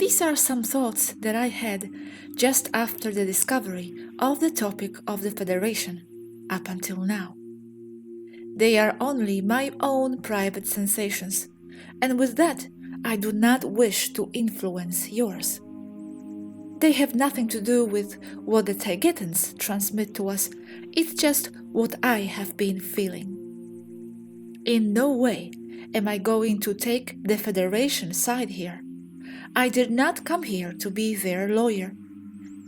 These are some thoughts that I had just after the discovery of the topic of the Federation up until now. They are only my own private sensations, and with that I do not wish to influence yours. They have nothing to do with what the Taygetans transmit to us, it's just what I have been feeling. In no way am I going to take the Federation side here. I did not come here to be their lawyer,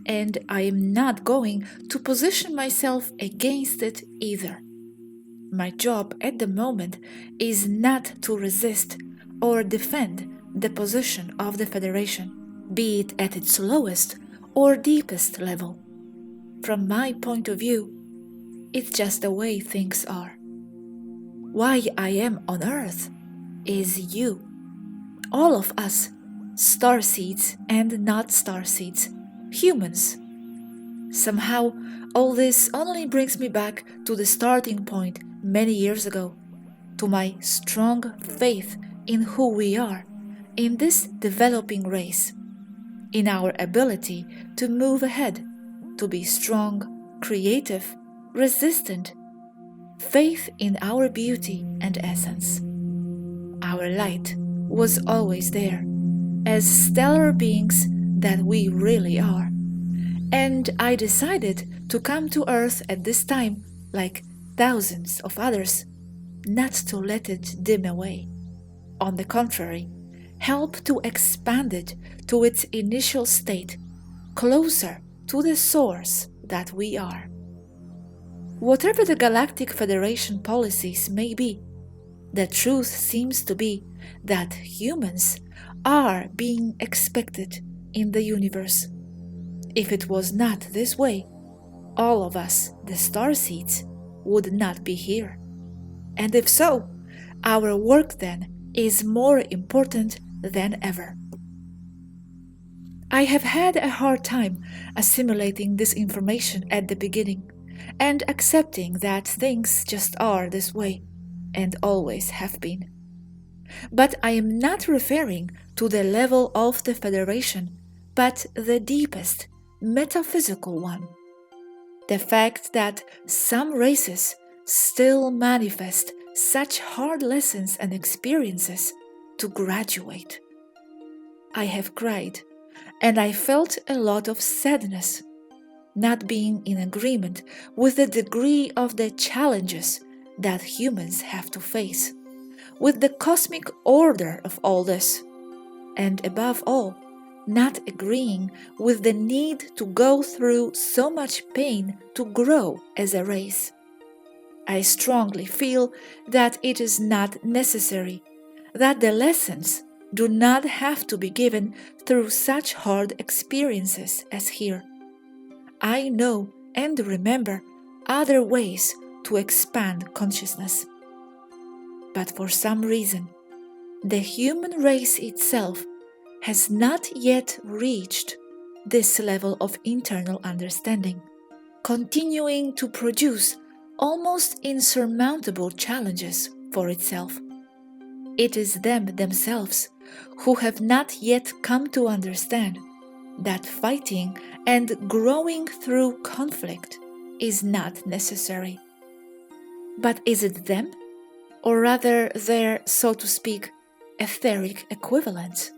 and I am not going to position myself against it either. My job at the moment is not to resist or defend the position of the Federation, be it at its lowest or deepest level. From my point of view, it's just the way things are. Why I am on Earth is you. All of us, starseeds and not starseeds, humans. Somehow, all this only brings me back to the starting point many years ago, to my strong faith in who we are, in this developing race, in our ability to move ahead, to be strong, creative, resistant, faith in our beauty and essence. Our light was always there, as stellar beings that we really are. And I decided to come to Earth at this time, like thousands of others, not to let it dim away. On the contrary, help to expand it to its initial state, closer to the source that we are. Whatever the Galactic Federation policies may be, the truth seems to be that humans are being expected in the universe. If it was not this way, all of us, the starseeds, would not be here. And if so, our work then is more important than ever. I have had a hard time assimilating this information at the beginning and accepting that things just are this way and always have been. But I am not referring to the level of the Federation, but the deepest, metaphysical one. The fact that some races still manifest such hard lessons and experiences to graduate. I have cried, and I felt a lot of sadness, not being in agreement with the degree of the challenges that humans have to face, with the cosmic order of all this, and above all, not agreeing with the need to go through so much pain to grow as a race. I strongly feel that it is not necessary, that the lessons do not have to be given through such hard experiences as here. I know and remember other ways to expand consciousness. But for some reason, the human race itself has not yet reached this level of internal understanding, continuing to produce almost insurmountable challenges for itself. It is them themselves who have not yet come to understand that fighting and growing through conflict is not necessary. But is it them, or rather their, so to speak, etheric equivalents?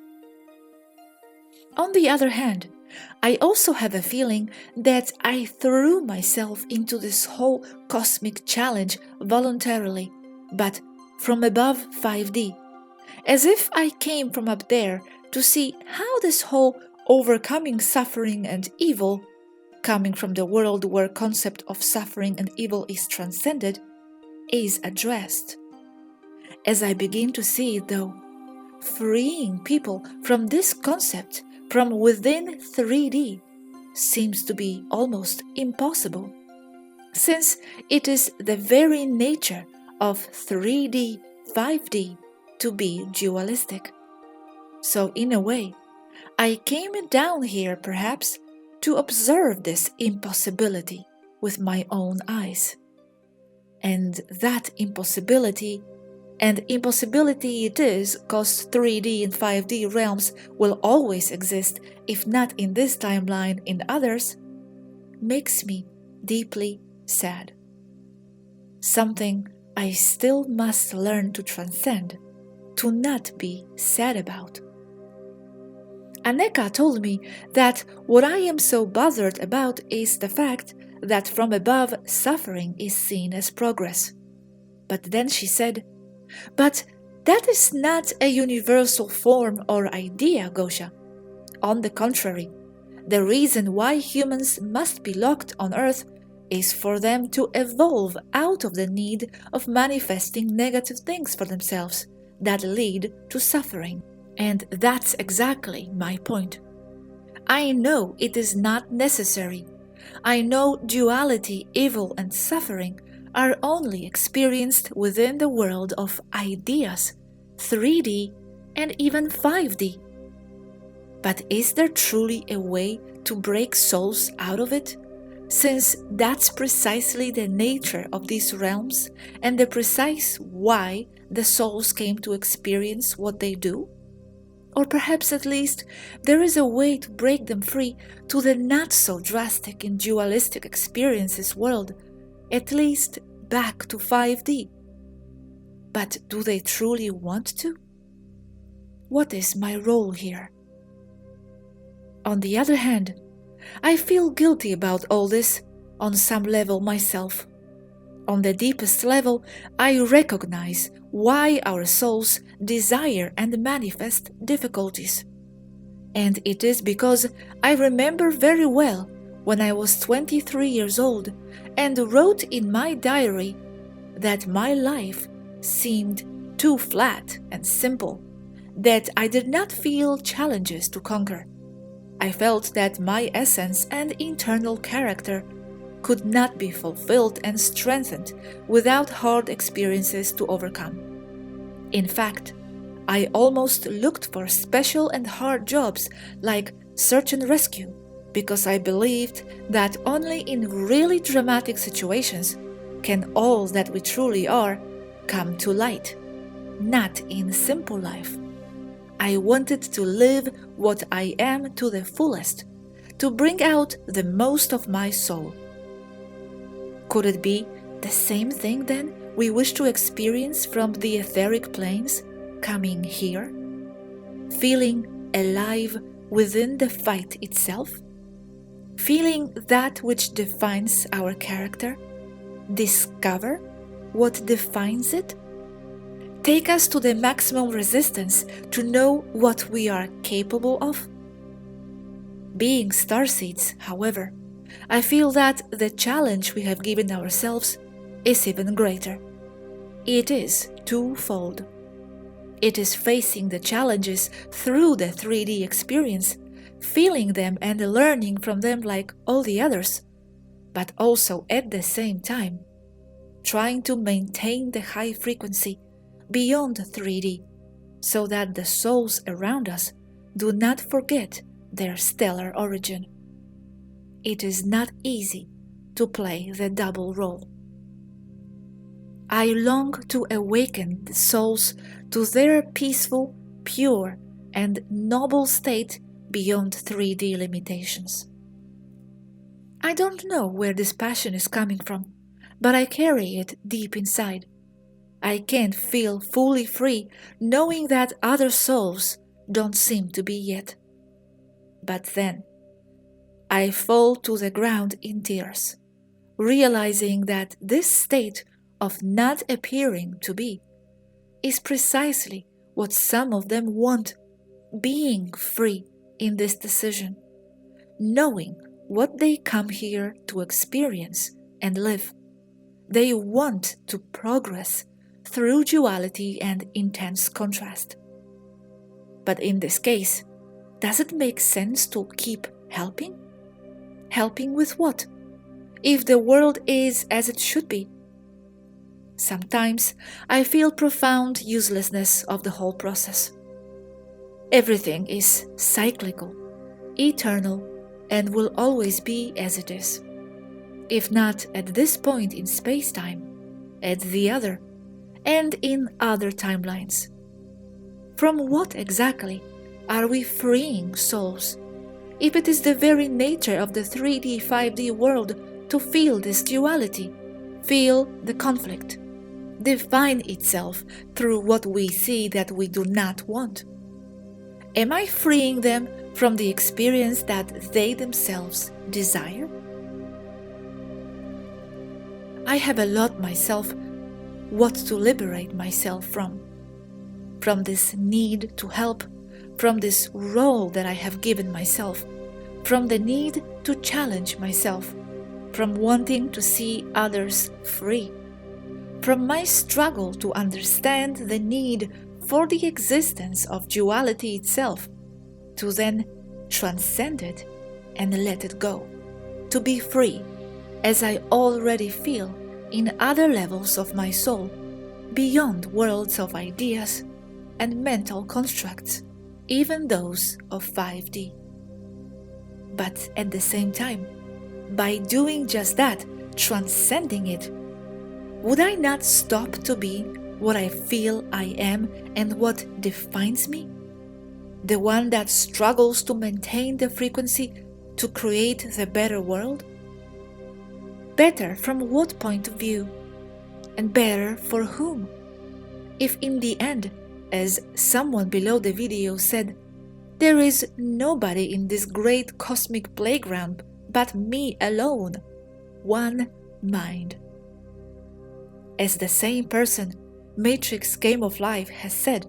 On the other hand, I also have a feeling that I threw myself into this whole cosmic challenge voluntarily, but from above 5D, as if I came from up there to see how this whole overcoming suffering and evil, coming from the world where concept of suffering and evil is transcended, is addressed. As I begin to see it though, freeing people from this concept from within 3D seems to be almost impossible, since it is the very nature of 3D, 5D to be dualistic. So in a way, I came down here perhaps to observe this impossibility with my own eyes. And that impossibility And impossibility it is, cause 3D and 5D realms will always exist, if not in this timeline, in others, makes me deeply sad. Something I still must learn to transcend, to not be sad about. Aneka told me that what I am so bothered about is the fact that from above suffering is seen as progress. But then she said, "But that is not a universal form or idea, Gosha. On the contrary, the reason why humans must be locked on Earth is for them to evolve out of the need of manifesting negative things for themselves that lead to suffering." And that's exactly my point. I know it is not necessary. I know duality, evil, and suffering are only experienced within the world of ideas, 3D, and even 5D. But is there truly a way to break souls out of it? Since that's precisely the nature of these realms and the precise why the souls came to experience what they do? Or perhaps at least there is a way to break them free to the not-so-drastic and dualistic experiences world, at least back to 5D. But do they truly want to? What is my role here? On the other hand, I feel guilty about all this on some level myself. On the deepest level, I recognize why our souls desire and manifest difficulties. And it is because I remember very well when I was 23 years old and wrote in my diary that my life seemed too flat and simple, that I did not feel challenges to conquer. I felt that my essence and internal character could not be fulfilled and strengthened without hard experiences to overcome. In fact, I almost looked for special and hard jobs like search and rescue because I believed that only in really dramatic situations can all that we truly are come to light, not in simple life. I wanted to live what I am to the fullest, to bring out the most of my soul. Could it be the same thing then we wish to experience from the etheric planes coming here? Feeling alive within the fight itself? Feeling that which defines our character? Discover what defines it? Take us to the maximum resistance to know what we are capable of? Being starseeds, however, I feel that the challenge we have given ourselves is even greater. It is twofold. It is facing the challenges through the 3D experience, feeling them and learning from them like all the others, but also at the same time, trying to maintain the high frequency beyond 3D so that the souls around us do not forget their stellar origin. It is not easy to play the double role. I long to awaken the souls to their peaceful, pure, and noble state beyond 3D limitations. I don't know where this passion is coming from, but I carry it deep inside. I can't feel fully free knowing that other souls don't seem to be yet. But then, I fall to the ground in tears, realizing that this state of not appearing to be is precisely what some of them want, being free in this decision, knowing what they come here to experience and live. They want to progress through duality and intense contrast. But in this case, does it make sense to keep helping? Helping with what? If the world is as it should be. Sometimes I feel profound uselessness of the whole process. Everything is cyclical, eternal, and will always be as it is. If not at this point in space-time, at the other, and in other timelines. From what exactly are we freeing souls, if it is the very nature of the 3D, 5D world to feel this duality, feel the conflict, define itself through what we see that we do not want? Am I freeing them from the experience that they themselves desire? I have a lot myself what to liberate myself from this need to help, from this role that I have given myself, from the need to challenge myself, from wanting to see others free, from my struggle to understand the need for the existence of duality itself, to then transcend it and let it go, to be free, as I already feel in other levels of my soul, beyond worlds of ideas and mental constructs, even those of 5D. But at the same time, by doing just that, transcending it, would I not stop to be what I feel I am and what defines me? The one that struggles to maintain the frequency to create the better world? Better from what point of view? And better for whom? If in the end, as someone below the video said, there is nobody in this great cosmic playground but me alone, one mind. As the same person, Matrix Game of Life has said,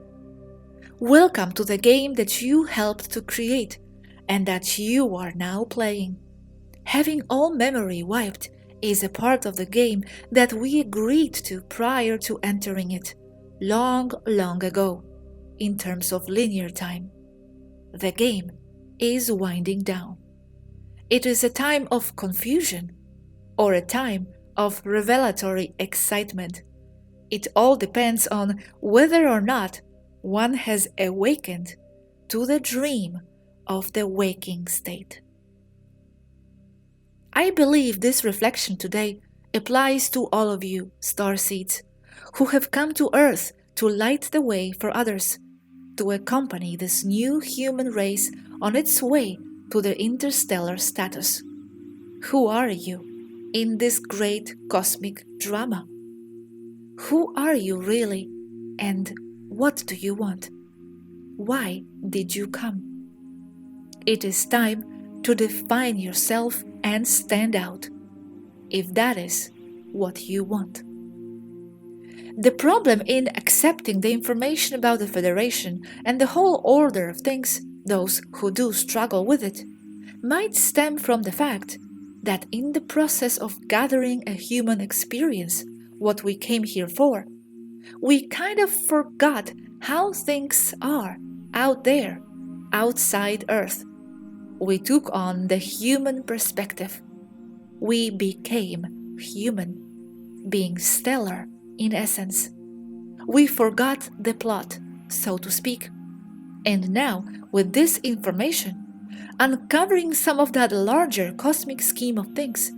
welcome to the game that you helped to create and that you are now playing. Having all memory wiped is a part of the game that we agreed to prior to entering it, long ago, in terms of linear time. The game is winding down. It is a time of confusion or a time of revelatory excitement. It all depends on whether or not one has awakened to the dream of the waking state. I believe this reflection today applies to all of you, starseeds, who have come to Earth to light the way for others, to accompany this new human race on its way to their interstellar status. Who are you in this great cosmic drama? Who are you really, and what do you want? Why did you come? It is time to define yourself and stand out, if that is what you want. The problem in accepting the information about the Federation and the whole order of things, those who do struggle with it, might stem from the fact that in the process of gathering a human experience, what we came here for, we kind of forgot how things are out there, outside Earth. We took on the human perspective. We became human, being stellar in essence. We forgot the plot, so to speak. And now, with this information, uncovering some of that larger cosmic scheme of things,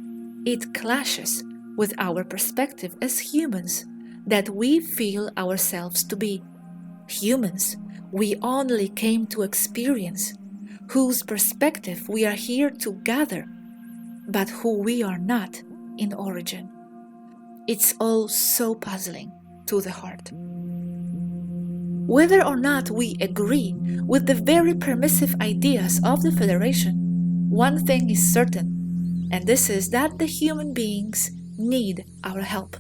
it clashes with our perspective as humans that we feel ourselves to be. Humans we only came to experience, whose perspective we are here to gather, but who we are not in origin. It's all so puzzling to the heart. Whether or not we agree with the very permissive ideas of the Federation, one thing is certain, and this is that the human beings need our help.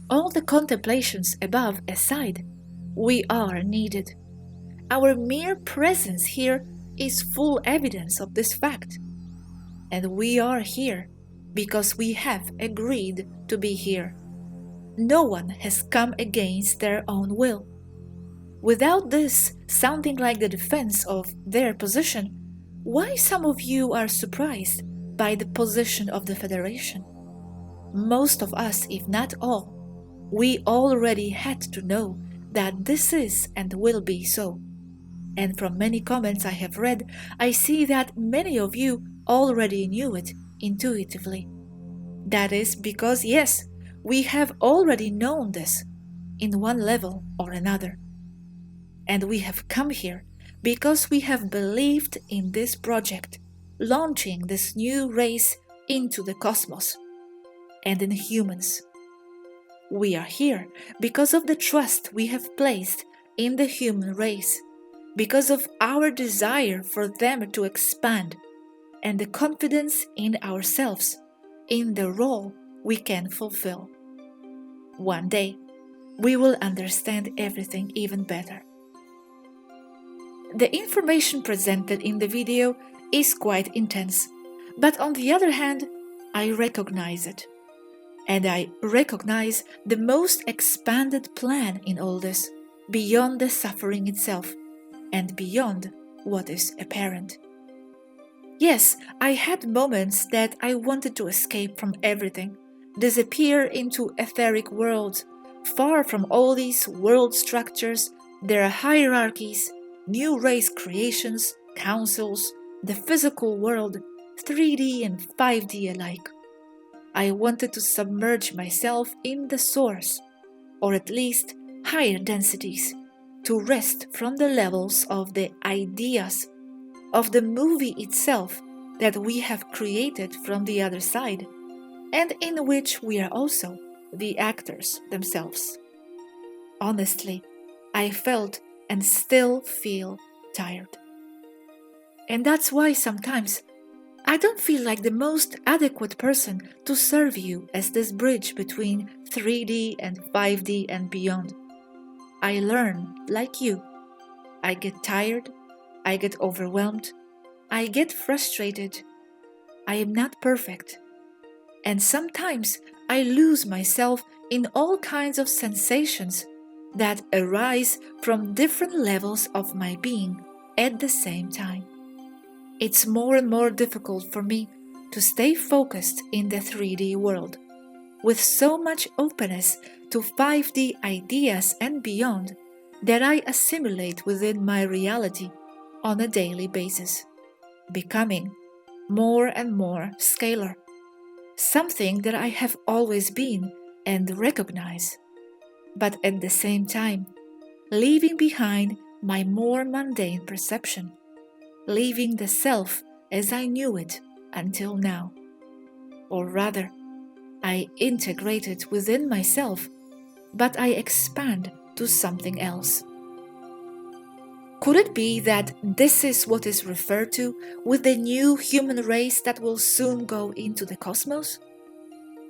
All the contemplations above aside, we are needed. Our mere presence here is full evidence of this fact. And we are here because we have agreed to be here. No one has come against their own will. Without this sounding like the defense of their position, why some of you are surprised by the position of the Federation? Most of us, if not all, we already had to know that this is and will be so. And from many comments I have read, I see that many of you already knew it intuitively. That is because, yes, we have already known this. in one level or another. And we have come here because we have believed in this project, launching this new race into the cosmos and in humans. We are here because of the trust we have placed in the human race, because of our desire for them to expand, and the confidence in ourselves, in the role we can fulfill. One day, we will understand everything even better. The information presented in the video is quite intense, but on the other hand, I recognize it. And I recognize the most expanded plan in all this, beyond the suffering itself, and beyond what is apparent. Yes, I had moments that I wanted to escape from everything, disappear into etheric worlds, far from all these world structures, their hierarchies, new race creations, councils, the physical world, 3D and 5D alike. I wanted to submerge myself in the source, or at least higher densities, to rest from the levels of the ideas, of the movie itself that we have created from the other side, and in which we are also the actors themselves. Honestly, I felt and still feel tired. And that's why sometimes I don't feel like the most adequate person to serve you as this bridge between 3D and 5D and beyond. I learn like you. I get tired, I get overwhelmed, I get frustrated. I am not perfect. And sometimes I lose myself in all kinds of sensations that arise from different levels of my being at the same time. It's more and more difficult for me to stay focused in the 3D world, with so much openness to 5D ideas and beyond that I assimilate within my reality on a daily basis, becoming more and more scalar, something that I have always been and recognize, but at the same time, leaving behind my more mundane perception, leaving the self as I knew it until now. Or rather, I integrate it within myself, but I expand to something else. Could it be that this is what is referred to with the new human race that will soon go into the cosmos?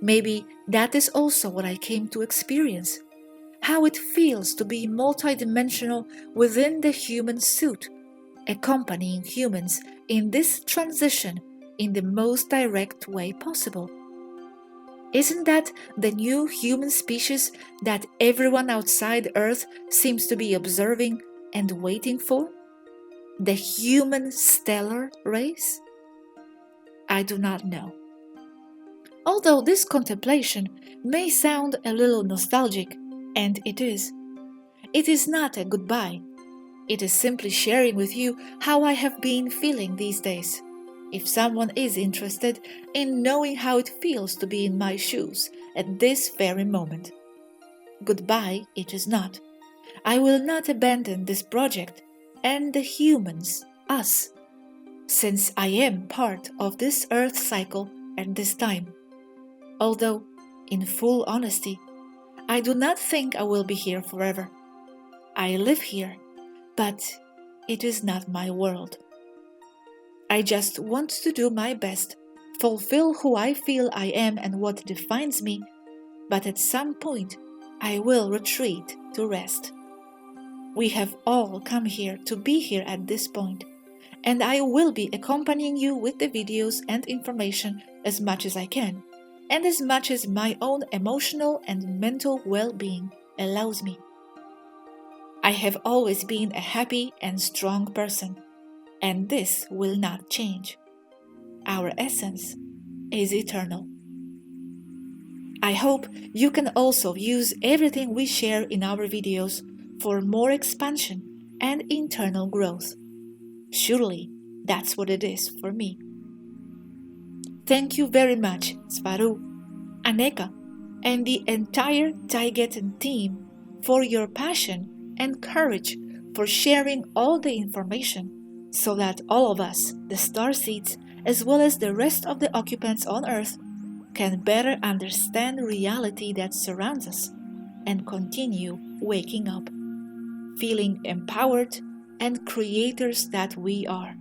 Maybe that is also what I came to experience, how it feels to be multidimensional within the human suit, accompanying humans in this transition in the most direct way possible. Isn't that the new human species that everyone outside Earth seems to be observing and waiting for? The human stellar race? I do not know. Although this contemplation may sound a little nostalgic, and it is not a goodbye. It is simply sharing with you how I have been feeling these days. If someone is interested in knowing how it feels to be in my shoes at this very moment. Goodbye it is not. I will not abandon this project and the humans, us, since I am part of this Earth cycle at this time. Although, in full honesty, I do not think I will be here forever. I live here, but it is not my world. I just want to do my best, fulfill who I feel I am and what defines me, but at some point I will retreat to rest. We have all come here to be here at this point, and I will be accompanying you with the videos and information as much as I can, and as much as my own emotional and mental well-being allows me. I have always been a happy and strong person, and this will not change. Our essence is eternal. I hope you can also use everything we share in our videos for more expansion and internal growth. Surely that's what it is for me. Thank you very much, Svaru, Aneka, and the entire Taygetan team for your passion and courage for sharing all the information so that all of us, the starseeds, as well as the rest of the occupants on Earth, can better understand reality that surrounds us and continue waking up, feeling empowered and creators that we are.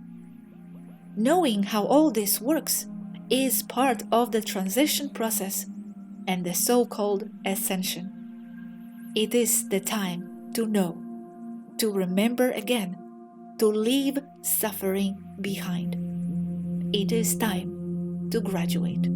Knowing how all this works is part of the transition process and the so-called ascension. It is the time to know, to remember again, to leave suffering behind. It is time to graduate.